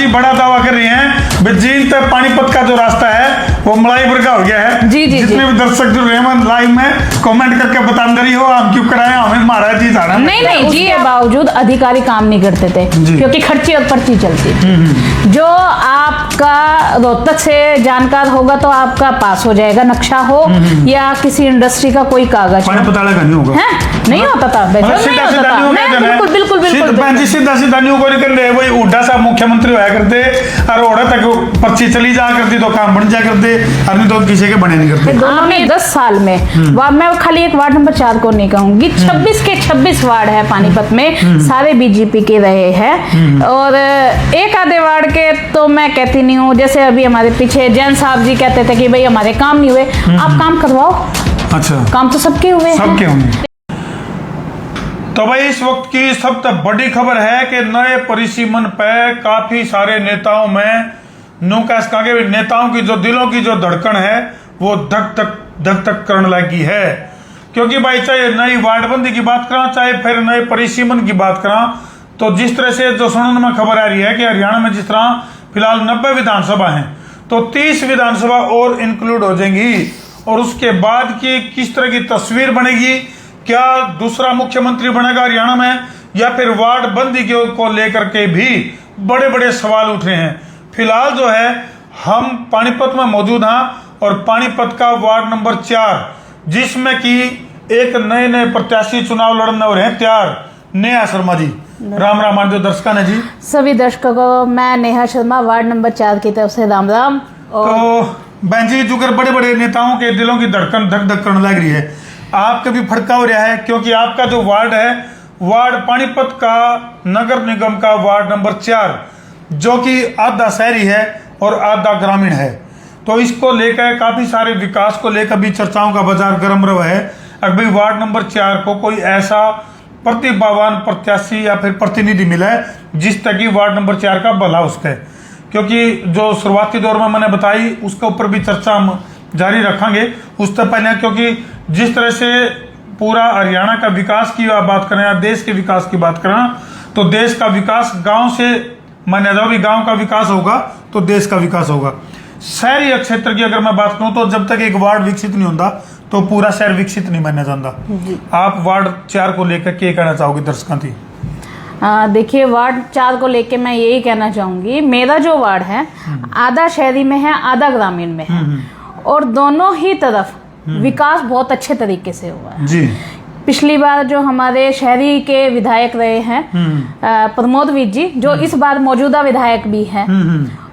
बड़ा दावा कर रही हैं जींद तक पानीपत का जो रास्ता है वो मलाई वर्गा हो गया है। जी जी जितने भी दर्शक जो रेमन लाइव में कमेंट करके बता रही हो हम क्यों कराए, हमें महाराज जी जाना नहीं जी, के बावजूद अधिकारी काम नहीं करते थे क्योंकि खर्ची और पर्ची चलती थी। जो आपका रोहतक से जानकार होगा तो आपका पास हो जाएगा, नक्शा हो या किसी इंडस्ट्री का कोई कागज पता लगा नहीं होगा, नहीं होता था, बिल्कुल बिल्कुल बिल्कुल सीधा सीधा न्यू को निकल रहे वही उड्डा साहब मुख्यमंत्री होया करते और ओढ़ा तक पर्ची चली जा करती तो काम बन जा करते, नहीं तो किसी के बने नहीं करते। आपने 10 साल में मैं खाली एक वार्ड नंबर 4 को नहीं कहूंगी, 26 के 26 वार्ड है पानीपत में, सारे बीजेपी के रहे हैं। और एक आधे वार्ड के तो मैं कहती नहीं हूँ, जैसे अभी हमारे पीछे जैन साहब जी कहते थे कि भाई हमारे काम नहीं हुए, आप काम करवाओ। अच्छा, काम तो सबके हुए, सबके होंगे। तो भाई इस वक्त की सबसे बड़ी खबर है कि नए परिसीमन पे काफी सारे नेताओं में नेताओं की जो दिलों की जो धड़कन है वो धक धक करने लगी है। क्योंकि भाई चाहे नई वार्डबंदी की बात करा चाहे फिर नए परिसीमन की बात करा, तो जिस तरह से जो सुनने में खबर आ रही है कि हरियाणा में जिस तरह फिलहाल 90 विधानसभा हैं तो 30 विधानसभा और इंक्लूड हो जाएंगी, और उसके बाद की किस तरह की तस्वीर बनेगी, क्या दूसरा मुख्यमंत्री बनेगा हरियाणा में या फिर वार्ड बंदी को लेकर के भी बड़े बड़े सवाल उठ रहे हैं। फिलहाल जो है हम पानीपत में मौजूद हैं और पानीपत का वार्ड नंबर 4 जिसमें कि एक नए प्रत्याशी चुनाव लड़ने हो रहे हैं तैयार। नेहा शर्मा जी, राम राम जो दर्शक ने जी, सभी दर्शकों को मैं नेहा शर्मा वार्ड नंबर 4 की तरफ से राम राम। तो बहन जी जुगर बड़े बड़े नेताओं के दिलों की धड़कन धक धक करने लग रही है, आपका भी फड़का हो रहा है क्योंकि आपका जो वार्ड है वार्ड पानीपत का नगर निगम का वार्ड नंबर 4 जो कि आधा शहरी है और आधा ग्रामीण है, तो इसको लेकर काफी सारे विकास को लेकर भी चर्चाओं का बाजार गर्म रहा है। अगर भाई वार्ड नंबर 4 को कोई ऐसा प्रतिभावान प्रत्याशी या फिर प्रतिनिधि मिला है जिस तक वार्ड नंबर 4 का भला उसका है, क्योंकि जो शुरुआती दौर में मैंने बताई उसके ऊपर भी चर्चा हम जारी रखेंगे। उससे पहले क्योंकि जिस तरह से पूरा हरियाणा का विकास की बात करें या देश के विकास की बात करें तो देश का विकास गांव से माना जाओ, भी गांव का विकास होगा तो देश का विकास होगा। शहरी क्षेत्र की अगर मैं बात करूं तो जब तक एक वार्ड विकसित नहीं होता तो पूरा शहर विकसित नहीं माना जाता। आप वार्ड 4 को लेकर क्या कहना चाहोगे दर्शकों की? देखिए वार्ड 4 को लेके मैं यही कहना चाहूंगी, मेरा जो वार्ड है आधा शहरी में है आधा ग्रामीण में है और दोनों ही तरफ विकास बहुत अच्छे तरीके से हुआ है जी। पिछली बार जो हमारे शहरी के विधायक रहे हैं प्रमोद वीर जी, जो इस बार मौजूदा विधायक भी हैं,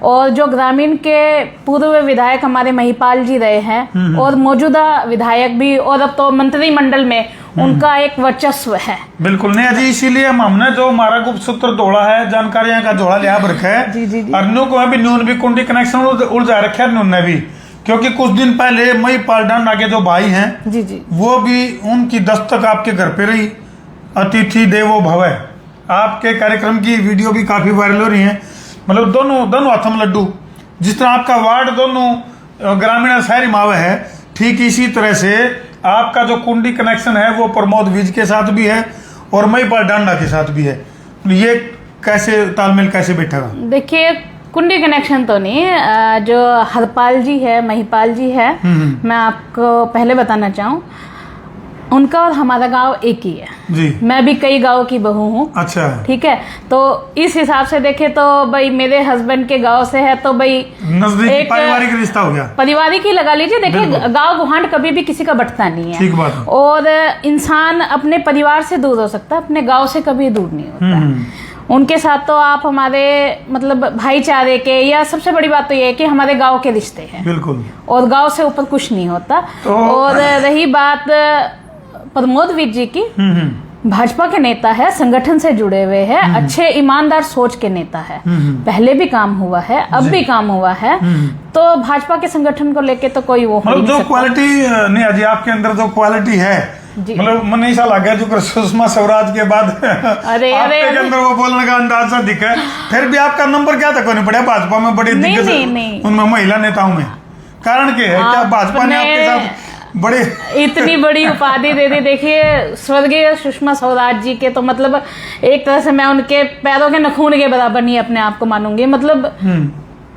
और जो ग्रामीण के पूर्व विधायक हमारे महिपाल जी रहे हैं और मौजूदा विधायक भी, और अब तो मंत्रिमंडल में उनका एक वर्चस्व है। बिल्कुल नहीं जी, इसीलिए हमने जो हमारा गुप्त सूत्र जोड़ा है, जानकारियां का जोड़ा लिया रखा है अर्नु को भी न्यून भी कुंडी कनेक्शन उलझा रखे है न्यून ने भी, क्योंकि कुछ दिन पहले महिपाल डांडा के जो भाई हैं जी जी वो भी उनकी दस्तक आपके घर पे रही, अतिथि देवो भव। आपके कार्यक्रम की वीडियो भी काफी वायरल हो रही है, मतलब दोनों हाथों में लड्डू। जिस तरह आपका वार्ड दोनों ग्रामीण और शहरी मावे है, ठीक इसी तरह से आपका जो कुंडी कनेक्शन है वो प्रमोद विज के साथ भी है और महिपाल डांडा के साथ भी है। ये कैसे तालमेल कैसे बैठेगा? देखिए कुंडी कनेक्शन तो नहीं, जो हरपाल जी है महिपाल जी है, मैं आपको पहले बताना चाहूँ उनका और हमारा गांव एक ही है जी। मैं भी कई गांव की बहू हूँ। अच्छा, ठीक है, तो इस हिसाब से देखे तो भाई मेरे हस्बैंड के गांव से है तो भाई एक पारिवारिक रिश्ता हो गया, पारिवारिक ही लगा लीजिए। देखिए गांव गुहांड कभी भी किसी का बटता नहीं है, ठीक बात। और इंसान अपने परिवार से दूर हो सकता है, अपने गाँव से कभी दूर नहीं होता। उनके साथ तो आप हमारे मतलब भाईचारे के, या सबसे बड़ी बात तो ये है कि हमारे गांव के रिश्ते हैं बिल्कुल, और गांव से ऊपर कुछ नहीं होता। तो और रही बात प्रमोद वीर जी की, भाजपा के नेता है, संगठन से जुड़े हुए हैं, अच्छे ईमानदार सोच के नेता है, पहले भी काम हुआ है अब भी काम हुआ है, तो भाजपा के संगठन को लेके तो कोई वो मतलब जो क्वालिटी नहीं जी आपके अंदर जो क्वालिटी है, मतलब मन ऐसा लगा जो सुषमा स्वराज के बाद अरे आपके अंदर वो बोलने का अंदाज सा दिखा है। फिर भी आपका नंबर क्या तक नहीं पड़ा भाजपा में? बड़ी दिक्कत उनमें महिला नेताओं में, कारण क्या है? क्या भाजपा ने आपके साथ बड़े इतनी बड़ी उपाधि दे दी। देखिए स्वर्गीय सुषमा स्वराज जी के तो मतलब एक तरह से मैं उनके पैरों के नखून के बराबर नहीं अपने आप को मानूंगी। मतलब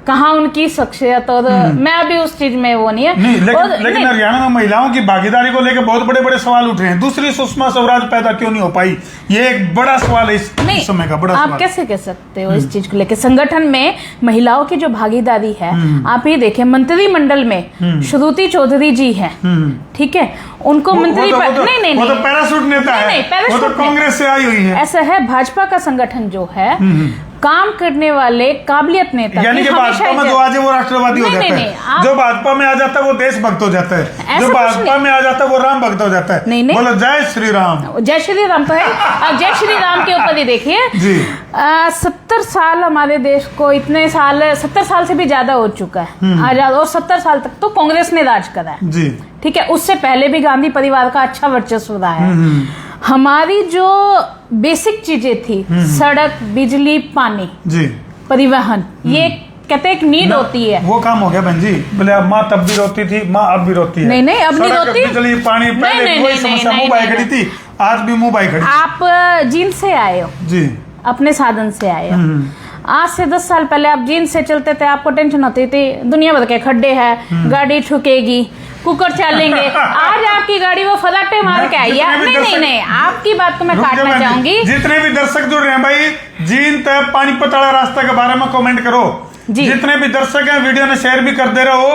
कहाँ उनकी शख्सियत, और मैं अभी उस चीज में वो नहीं है। नहीं, लेकिन हरियाणा में महिलाओं की भागीदारी को लेकर बहुत बड़े बड़े सवाल उठ रहे हैं। दूसरी सुषमा स्वराज पैदा क्यों नहीं हो पाई, ये एक बड़ा सवाल है इस समय का। बड़ा आप कैसे कह सकते हो इस चीज को लेकर? संगठन में महिलाओं की जो भागीदारी है, आप ये देखिए मंत्रिमंडल में श्रुति चौधरी जी है, ठीक है, उनको मंत्री नहीं, वो तो पैराशूट नेता है, वो तो कांग्रेस से आई हुई है। ऐसा है, भाजपा का संगठन जो है काम करने वाले काबिलियत नेता, यानी कि भाजपा में जो आ जाए वो राष्ट्रवादी हो जाता है, जो भाजपा में आ जाता है वो देशभक्त हो जाता है, जो भाजपा में आ जाता है वो राम भक्त हो जाता है। नहीं, बोलो जय श्री राम। जय श्री राम तो है। अब जय श्री राम के ऊपर ही देखिए, 70 साल हमारे देश को, इतने साल 70 साल से भी ज्यादा हो चुका है आजाद, और 70 साल तक तो कांग्रेस ने राज करा है जी, ठीक है। उससे पहले भी गांधी परिवार का अच्छा वर्चस्व रहा है। हमारी जो बेसिक चीजें थी, सड़क, बिजली, पानी जी, परिवहन, ये कहते एक नीड होती है। वो काम हो गया बहन जी। बोले अब माँ तब भी रोती थी, माँ अब भी रोती है। नहीं अब नहीं रोती। बिजली, पानी, पहले कोई समस्या मुंह बाई खड़ी थी, आज भी मुंह बाई खड़ी। आप जींद से आए हो जी, अपने साधन से आए हो। आज से 10 साल पहले आप जींद से चलते थे, आपको टेंशन होती थी दुनिया भर के खड्डे हैं, गाड़ी ठुकेगी, कुकर चलेंगे। आज आपकी गाड़ी वो फलाटे मार के आई है। नहीं, आपकी बात को मैं काटना चाहूंगी। जितने भी दर्शक जुड़ रहे हैं भाई, जींद तक पानीपत वाला रास्ता के बारे में कमेंट करो। जितने भी दर्शक हैं वीडियो ने शेयर भी कर दे रहे हो।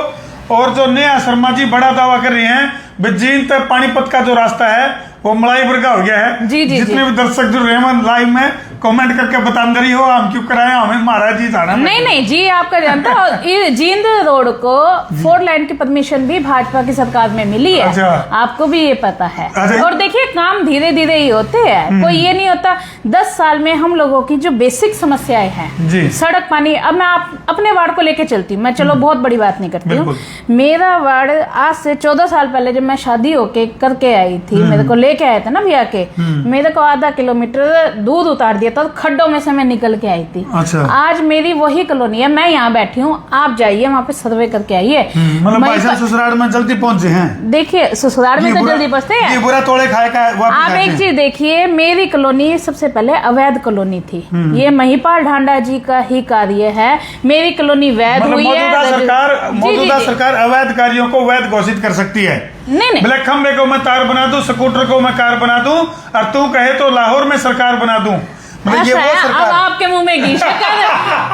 और जो नेहा शर्मा जी बड़ा दावा कर रही हैं, जींद तक पानीपत का जो रास्ता है वो मलाई वर्गा हो गया है। जितने भी दर्शक जुड़ रहे हैं लाइव में कमेंट करके बता रही हो हम क्यों कराए, हमें महाराज जी जाना। नहीं जी, आपका जानता है जींद रोड को 4 लाइन की परमिशन भी भाजपा की सरकार में मिली है। अच्छा। आपको भी ये पता है। अच्छा। और देखिए काम धीरे धीरे ही होते हैं, कोई ये नहीं होता। 10 साल में हम लोगों की जो बेसिक समस्याएं हैं, सड़क, पानी। अब मैं अपने वार्ड को लेके चलती हूँ, मैं चलो बहुत बड़ी बात नहीं करती हूँ। मेरा वार्ड आज से 14 साल पहले जब मैं शादी होके करके आई थी, मेरे को लेके आए थे ना भैया के, मेरे को आधा किलोमीटर दूध उतार दिया था, खड्डों में से मैं निकल के आई थी। अच्छा। आज मेरी वही कॉलोनी है, मैं यहाँ बैठी हूँ, आप जाइए वहाँ पे सर्वे करके आइए। मतलब ससुराल में जल्दी पहुंचे हैं। देखिए ससुराल में तो जल्दी पहुंचते हैं, बुरा तोड़े खाए का। आप एक चीज देखिए, मेरी कॉलोनी सबसे पहले अवैध कॉलोनी थी। ये महिपाल ढांडा जी का ही कार्य है, मेरी कॉलोनी वैध हुई है। मौजूदा सरकार अवैध कार्यों को वैध घोषित कर सकती है। नहीं, खंबे को मैं तार बना दूं, स्कूटर को मैं कार बना दूं, और तू कहे तो लाहौर में सरकार बना दूं। मतलब ये वो सरकार। अब आपके मुंह में घी शक्कर।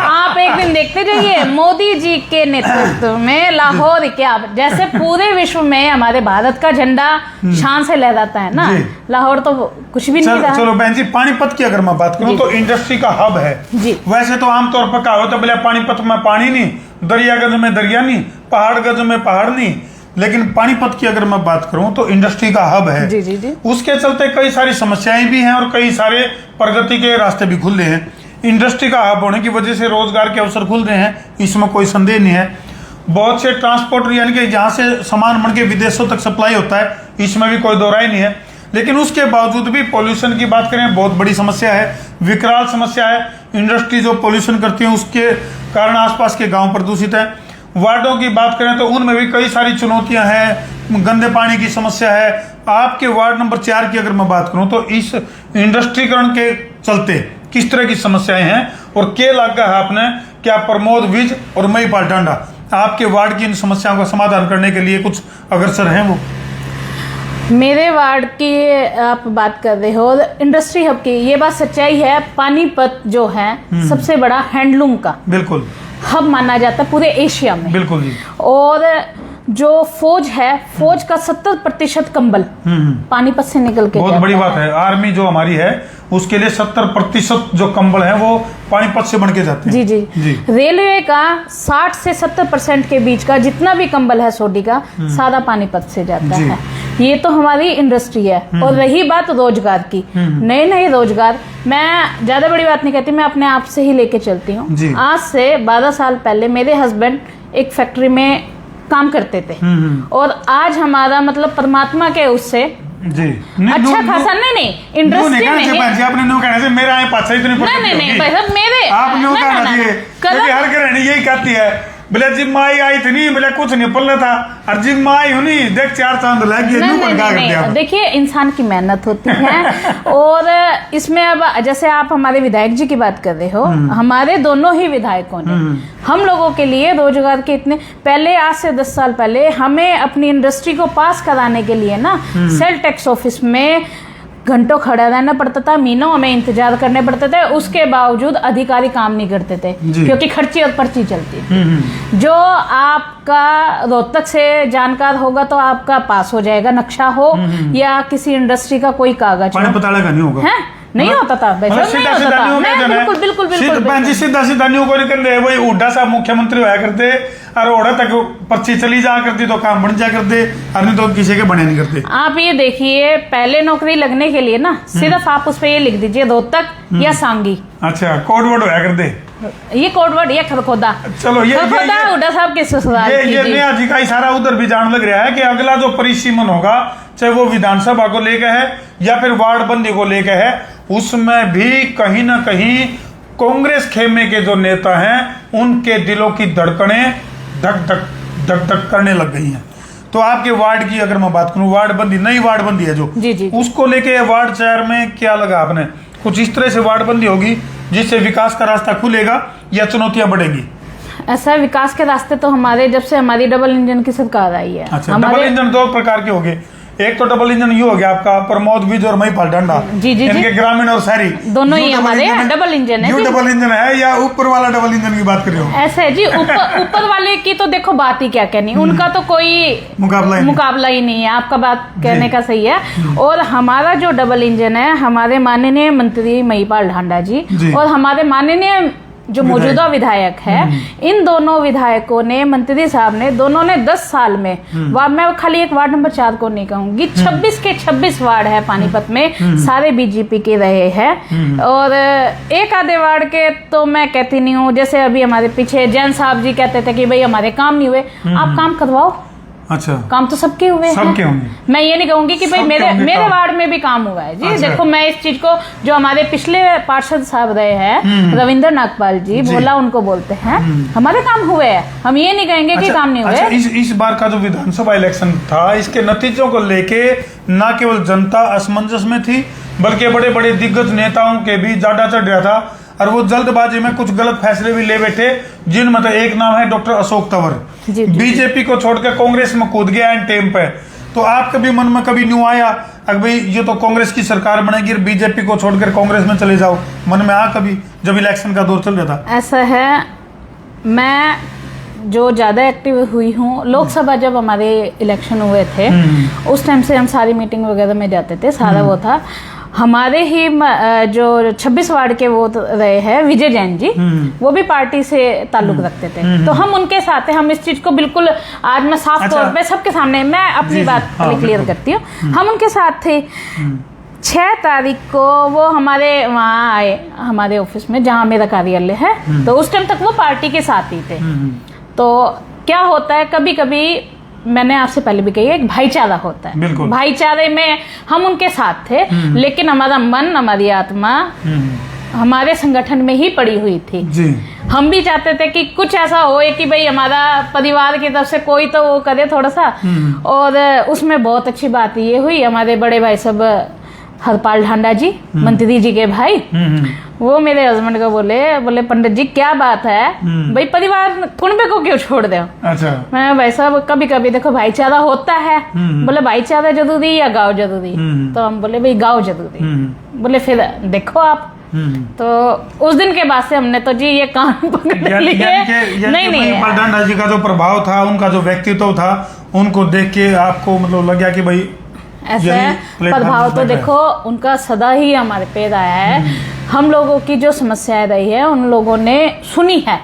आप एक दिन देखते जाइए, मोदी जी के नेतृत्व में लाहौर क्या, जैसे पूरे विश्व में हमारे भारत का झंडा शान से लहराता है ना, लाहौर तो कुछ भी नहीं रहा। चलो बहन जी, पानीपत की अगर मैं बात करूं तो इंडस्ट्री का हब है जी। वैसे तो आमतौर पर कहा होता बोले पानीपत में पानी नहीं, दरियागंज में दरिया नहीं, पहाड़गंज में पहाड़ नहीं, लेकिन पानीपत की अगर मैं बात करूं तो इंडस्ट्री का हब है जी, जी, जी। उसके चलते कई सारी समस्याएं भी हैं और कई सारे प्रगति के रास्ते भी खुल रहे हैं। इंडस्ट्री का हब होने की वजह से रोजगार के अवसर खुल रहे हैं, इसमें कोई संदेह नहीं है। बहुत से ट्रांसपोर्टर यानी कि जहां से सामान बन के विदेशों तक सप्लाई होता है, इसमें भी कोई दो राय नहीं है। लेकिन उसके बावजूद भी पॉल्यूशन की बात करें, बहुत बड़ी समस्या है, विकराल समस्या है। इंडस्ट्री जो पॉल्यूशन करती है उसके कारण आसपास के गाँव प्रदूषित है। वार्डों की बात करें तो उनमें भी कई सारी चुनौतियां हैं, गंदे पानी की समस्या है। आपके वार्ड नंबर 4 की अगर मैं बात करूं तो इस इंडस्ट्रीकरण के चलते किस तरह की समस्याएं हैं और क्या लगा है आपने, क्या प्रमोद विज और महिपाल ढांडा आपके वार्ड की इन समस्याओं का समाधान करने के लिए कुछ अग्रसर हैं? वो मेरे वार्ड की आप बात कर रहे हो, इंडस्ट्री हब की, ये बात सच्चाई है। पानीपत जो है सबसे बड़ा हैंडलूम का बिल्कुल हब माना जाता है पूरे एशिया में। बिल्कुल जी। और जो फौज है, फौज का 70% कंबल पानीपत से निकल के बहुत बड़ी बात है। आर्मी जो हमारी है उसके लिए 70% जो कंबल है वो पानीपत से बन के जाते हैं। जी, जी, जी। रेलवे का 60 से 70% के बीच का जितना भी कंबल है सोडी का, सारा पानीपत से जाता है। ये तो हमारी इंडस्ट्री है। और रही बात रोजगार की, नए रोजगार, मैं ज्यादा बड़ी बात नहीं कहती, मैं अपने आप से ही लेके चलती हूँ। आज से 12 साल पहले मेरे हस्बैंड एक फैक्ट्री में काम करते थे और आज हमारा मतलब परमात्मा के उससे जी अच्छा खासा नहीं इंडस्ट्री में है। आपने नो कहना चाहिए, मेरा है पाछा इतनी नहीं भाई साहब, मेरे आप नो कहना चाहिए क्योंकि हर गृहिणी यही कहती है बोले जिम माई आई थी नहीं, बोले कुछ नहीं पल था, और जिम माई हूँ नहीं, देख 4 चांद लग गए। देखिए इंसान की मेहनत होती है और इसमें अब जैसे आप हमारे विधायक जी की बात कर रहे हो, हमारे दोनों ही विधायकों ने हम लोगों के लिए रोजगार के इतने पहले, आज से 10 साल पहले हमें अपनी इंडस्ट्री को पास कराने के लिए ना सेल टैक्स ऑफिस में घंटों खड़ा रहना पड़ता था, महीनों हमें इंतजार करने पड़ते थे, उसके बावजूद अधिकारी काम नहीं करते थे क्योंकि खर्ची और पर्ची चलती थी। जो आपका रोहतक से जानकार होगा तो आपका पास हो जाएगा, नक्शा हो या किसी इंडस्ट्री का कोई कागज पता लगा नहीं होगा, नहीं होता था, बिल्कुल बिल्कुल बिल्कुल सीधा न्यू को निकल रहे, वही हुड्डा साहब मुख्यमंत्री होया करते और ओढ़ा तक पर्ची चली जा करती तो काम बन जा करते, और नहीं तो किसी के बने नहीं करते। आप ये देखिए, पहले नौकरी लगने के लिए ना सिर्फ आप उस पर ये लिख दीजिए रोहतक या सांगी। अच्छा, कोड वर्ड होया करते, ये कोड वर्ड, ये खरखोदा। चलो ये हुड्डा साहब के ससुराल ये नया जी का इशारा उधर भी जान लग रहा है कि अगला जो परिसीमन होगा, चाहे वो विधानसभा को लेकर है या फिर वार्ड बंदी को लेकर है, उसमें भी कहीं ना कहीं कांग्रेस खेमे के जो नेता हैं उनके दिलों की धड़कनें धक धक धक धक करने लग गई हैं। तो आपके वार्ड की अगर मैं बात करूं, वार्ड बंदी, नई वार्ड बंदी है जो जी। उसको लेके वार्ड चार में क्या लगा आपने? कुछ इस तरह से वार्ड बंदी होगी जिससे विकास का रास्ता खुलेगा या चुनौतियां बढ़ेंगी? ऐसा विकास के रास्ते तो हमारे जब से हमारी डबल इंजन की सरकार आई है। अच्छा, डबल इंजन 2 प्रकार के हो गए, एक तो डबल इंजन ये हो गया आपका प्रमोद विज और महिपाल डंडा, जी इनके ग्रामीण और शहरी दोनों ही हमारे डबल इंजन है। डबल इंजन है या ऊपर वाला डबल इंजन की बात कर रहे हो? ऐसा है जी, ऊपर वाले की तो देखो बात ही क्या कहनी, उनका तो कोई मुकाबला ही नहीं है, आपका बात कहने का सही है। और हमारा जो डबल इंजन है, हमारे माननीय मंत्री महिपाल ढांडा जी और हमारे माननीय जो मौजूदा विधायक है, इन दोनों विधायकों ने, मंत्री साहब ने, दोनों ने 10 साल में, मैं खाली एक वार्ड नंबर 4 को नहीं कहूंगी, 26 के 26 वार्ड है पानीपत में, सारे बीजेपी के रहे हैं। और एक आधे वार्ड के तो मैं कहती नहीं हूँ, जैसे अभी हमारे पीछे जैन साहब जी कहते थे कि भाई हमारे काम नहीं हुए, आप काम करवाओ। अच्छा, काम तो सबके हुए सबके होंगे, मैं ये नहीं कहूंगी कि भाई मेरे वार्ड में भी काम हुआ है जी। अच्छा। देखो, मैं इस चीज को, जो हमारे पिछले पार्षद साहब रहे हैं रविंद्र नागपाल जी, भोला उनको बोलते हैं, हमारे काम हुए हैं, हम ये नहीं कहेंगे कि काम नहीं हुए। अच्छा, इस बार का जो विधानसभा इलेक्शन था, इसके नतीजों को लेके न केवल जनता असमंजस में थी, बल्कि बड़े बड़े दिग्गज नेताओं के भी जाडा चढ़ रहा था, और वो जल्दबाजी में कुछ गलत फैसले भी ले बैठे, जिनमें तो एक नाम है डॉक्टर अशोक तंवर, बीजेपी को छोड़कर कांग्रेस में कूद गया एंड टाइम पे। तो आपके भी मन में कभी न्यू आया अगर भाई ये तो कांग्रेस की सरकार बनेगी, बीजेपी को छोड़कर कांग्रेस में चले जाओ, मन में आ कभी, जब इलेक्शन का दौर चल रहा था? ऐसा है, मैं जो ज़्यादा एक्टिव हुई हूँ, लोकसभा जब हमारे इलेक्शन हुए थे उस टाइम से हम सारी मीटिंग वगैरह में जाते थे, सारा वो था। हमारे ही जो 26 वार्ड के वो रहे हैं विजय जैन जी, वो भी पार्टी से ताल्लुक रखते थे, तो हम उनके साथ हैं। हम इस चीज को बिल्कुल, आज मैं साफ तौर पे सबके सामने मैं अपनी बात क्लियर करती हूँ, हम उनके साथ थे। 6 तारीख को वो हमारे वहाँ आए, हमारे ऑफिस में जहाँ मेरा कार्यालय है, तो उस टाइम तक वो पार्टी के साथ ही थे। तो क्या होता है, कभी कभी मैंने आपसे पहले भी कही है, एक भाईचारा होता है, भाईचारे में हम उनके साथ थे, लेकिन हमारा मन, हमारी आत्मा हमारे संगठन में ही पड़ी हुई थी जी। हम भी चाहते थे कि कुछ ऐसा हो कि भाई हमारा परिवार की तरफ से कोई तो वो करे थोड़ा सा। और उसमें बहुत अच्छी बात ये हुई, हमारे बड़े भाई सब हरपाल ढांडा जी, मंत्री जी के भाई, वो मेरे हस्बैंड को बोले पंडित जी क्या बात है भाई, परिवार कुनबे को क्यों छोड़ दे? अच्छा। मैं भाई साहब कभी कभी देखो भाईचारा होता है, बोले भाईचारा जरूरी या गाँव जरूरी? तो हम बोले भाई गाँव जरूरी। बोले फिर देखो आप, तो उस दिन के बाद से हमने तो जी ये कान पकड़ लिए। नहीं, ढांडा जी का जो प्रभाव था, उनका जो व्यक्तित्व था, उनको देख के आपको मतलब लग गया कि भाई ऐसा है। प्रभाव तो देखो उनका सदा ही हमारे पे रहा है। हम लोगों की जो समस्याएं रही है उन लोगों ने सुनी है,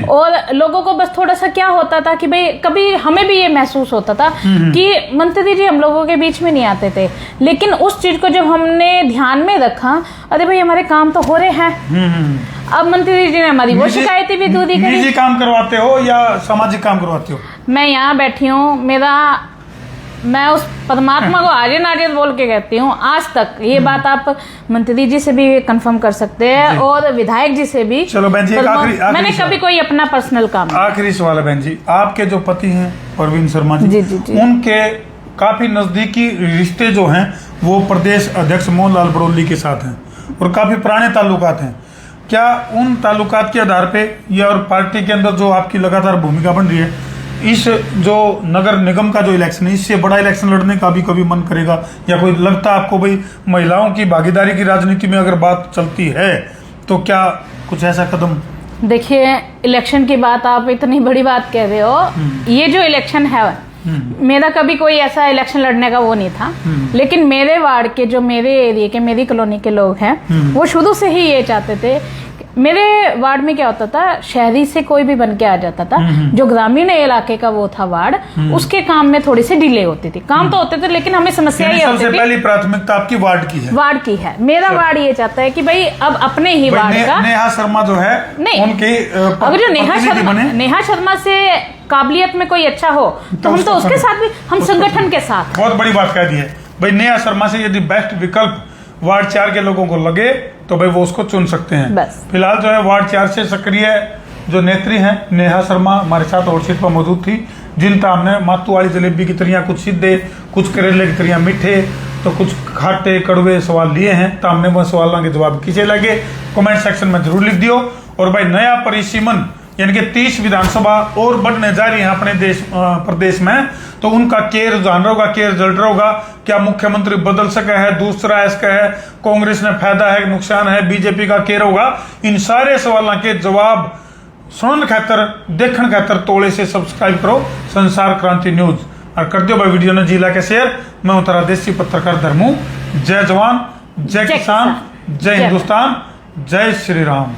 और लोगों को बस थोड़ा सा क्या होता था कि भाई, कभी हमें भी ये महसूस होता था कि मंत्री जी हम लोगों के बीच में नहीं आते थे, लेकिन उस चीज को जब हमने ध्यान में रखा, अरे भाई हमारे काम तो हो रहे हैं। अब मंत्री जी ने हमारी वो शिकायतें भी दूर करी। निजी काम करवाते हो या सामाजिक काम करवाते हो? मैं यहाँ बैठी हूँ, मेरा मैं उस परमात्मा को आर्यन आर्यन बोल के कहती हूँ आज तक। ये बात आप मंत्री जी से भी कंफर्म कर सकते हैं और विधायक जी से भी। चलो बहन जी, मैंने कभी कोई अपना पर्सनल काम। आखिरी सवाल है बहन जी, आपके जो पति हैं परवीन शर्मा जी, उनके काफी नजदीकी रिश्ते जो हैं वो प्रदेश अध्यक्ष मोहन लाल बड़ौली के साथ हैं और काफी पुराने ताल्लुकात हैं। क्या उन ताल्लुकात के आधार पे या और पार्टी के अंदर जो आपकी लगातार भूमिका बन रही है, इस जो नगर निगम का जो इलेक्शन है, इससे बड़ा इलेक्शन लड़ने का भी कभी मन करेगा, या कोई लगता है आपको भाई महिलाओं की भागीदारी की राजनीति में अगर बात चलती है तो क्या कुछ ऐसा कदम? देखिए, इलेक्शन की बात आप इतनी बड़ी बात कह रहे हो। ये जो इलेक्शन है, मेरा कभी कोई ऐसा इलेक्शन लड़ने का वो नहीं था, लेकिन मेरे वार्ड के जो मेरे एरिया के मेरी कॉलोनी के लोग हैं वो शुरू से ही ये चाहते थे। मेरे वार्ड में क्या होता था, शहरी से कोई भी बन के आ जाता था, जो ग्रामीण इलाके का वो था वार्ड, उसके काम में थोड़ी सी डिले होती थी। काम तो होते थे लेकिन हमें समस्या ये होती थी। सबसे पहली प्राथमिकता आपकी वार्ड की है? वार्ड की है। मेरा वार्ड ये चाहता है कि भाई अब अपने ही वार्ड का नेहा शर्मा जो है नहीं, उनकी अगर जो नेहा शर्मा से काबिलियत में कोई अच्छा हो तो हम तो उसके साथ भी, हम संगठन के साथ। बहुत बड़ी बात कह दी है भाई, नेहा शर्मा से यदि बेस्ट विकल्प वार्ड 4 के लोगों को लगे तो भाई वो उसको चुन सकते हैं। बस फिलहाल जो है वार्ड 4 से सक्रिय जो नेत्री हैं नेहा शर्मा हमारे साथ और सीट पर मौजूद थी, जिनका हमने मातू वाली जलेबी की तरियां कुछ सीधे, कुछ करेले की तरियां मीठे, तो कुछ खाटे कड़वे सवाल लिए हैं। तो हमने वो सवालों के जवाब किसे लगे कमेंट सेक्शन में जरूर लिख दियो। और भाई नया परिसीमन यानी कि 30 विधानसभा और बढ़ने जा रही है अपने प्रदेश में, तो उनका केयर जान रहा होगा, केयर जल रहा होगा। क्या मुख्यमंत्री बदल सका है, दूसरा इसका है, कांग्रेस ने फायदा है नुकसान है, बीजेपी का केयर होगा, इन सारे सवालों के जवाब सुनने खातर देखने खातर तोड़े से सब्सक्राइब करो संसार क्रांति न्यूज और कर दियो भाई वीडियो ने जिला के शेयर। मैं हूं तारा देसी पत्रकार धर्मू। जय जवान, जय किसान, जय हिंदुस्तान, जय श्री राम।